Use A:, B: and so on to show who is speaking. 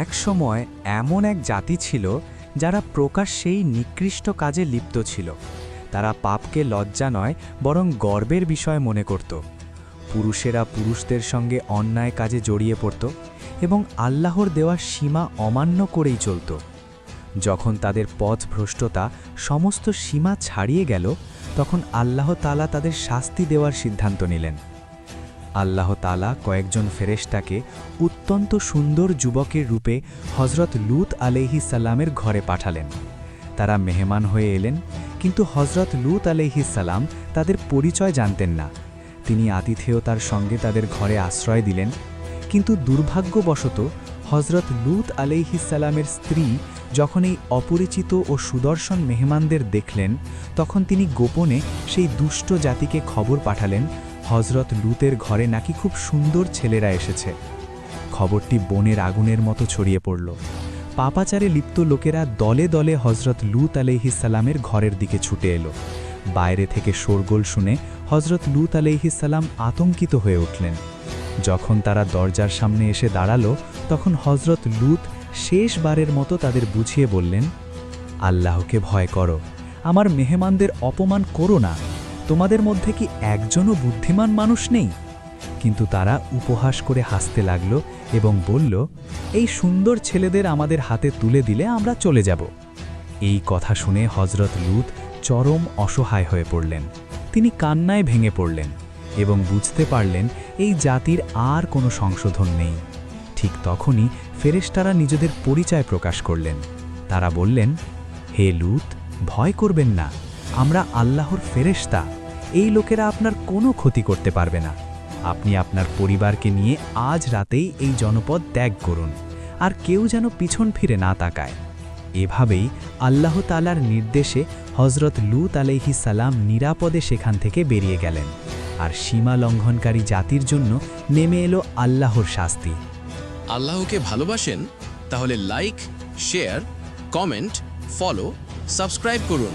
A: এক সময় এমন এক জাতি ছিল যারা প্রকাশ্যেই নিকৃষ্ট কাজে লিপ্ত ছিল। তারা পাপকে লজ্জা নয় বরং গর্বের বিষয় মনে করত। পুরুষেরা পুরুষদের সঙ্গে অন্যায় কাজে জড়িয়ে পড়ত এবং আল্লাহর দেওয়া সীমা অমান্য করেই চলত। যখন তাদের পথভ্রষ্টতা সমস্ত সীমা ছাড়িয়ে গেল, তখন আল্লাহ তাআলা তাদের শাস্তি দেওয়ার সিদ্ধান্ত নিলেন। আল্লাহ তাআলা কয়েকজন ফেরেশতাকে অত্যন্ত সুন্দর যুবকের রূপে হযরত লূত আলাইহিস সালামের ঘরে পাঠালেন। তারা মেহমান হয়ে এলেন, কিন্তু হযরত লূত আলাইহিস সালাম তাদের পরিচয় জানতেন না। তিনি আতিথেয়তার সঙ্গে তাদের ঘরে আশ্রয় দিলেন, কিন্তু দুর্ভাগ্যবশত হযরত লূত আলাইহিস সালামের স্ত্রী যখন এই অপরিচিত ও সুদর্শন মেহমানদের দেখলেন, তখন তিনি গোপনে সেই দুষ্ট জাতিকে খবর পাঠালেন হযরত লূতের ঘরে নাকি খুব সুন্দর ছেলেরা এসেছে। খবরটি বনের আগুনের মতো ছড়িয়ে পড়ল। পাপাচারে লিপ্ত লোকেরা দলে দলে হযরত লূত আলাইহিস সালামের ঘরের দিকে ছুটে এলো। বাইরে থেকে শোরগোল শুনে হযরত লূত আলাইহিস সালাম আতঙ্কিত হয়ে উঠলেন। যখন তারা দরজার সামনে এসে দাঁড়ালো, তখন হযরত লূত শেষবারের মতো তাদের বুঝিয়ে বললেন, আল্লাহকে ভয় করো, আমার মেহমানদের অপমান করো না। তোমাদের মধ্যে কি একজনও বুদ্ধিমান মানুষ নেই? কিন্তু তারা উপহাস করে হাসতে লাগল এবং বলল, এই সুন্দর ছেলেদের আমাদের হাতে তুলে দিলে আমরা চলে যাব। এই কথা শুনে হযরত লূত চরম অসহায় হয়ে পড়লেন। তিনি কান্নায় ভেঙে পড়লেন এবং বুঝতে পারলেন এই জাতির আর কোনো সংশোধন নেই। ঠিক তখনই ফেরেশতারা নিজেদের পরিচয় প্রকাশ করলেন। তারা বললেন, হে লূত, ভয় করবেন না, আমরা আল্লাহর ফেরেশতা। এই লোকেরা আপনার কোনো ক্ষতি করতে পারবে না। আপনি আপনার পরিবারকে নিয়ে আজ রাতেই এই জনপদ ত্যাগ করুন, আর কেউ যেন পিছন ফিরে না তাকায়। এভাবেই আল্লাহ তাআলার নির্দেশে হযরত লূত আলাইহিস সালাম নিরাপদে সেখান থেকে বেরিয়ে গেলেন, আর সীমা লঙ্ঘনকারী জাতির জন্য নেমে এলো আল্লাহর শাস্তি।
B: আল্লাহকে ভালোবাসেন? তাহলে like, share, comment, follow, subscribe করুন।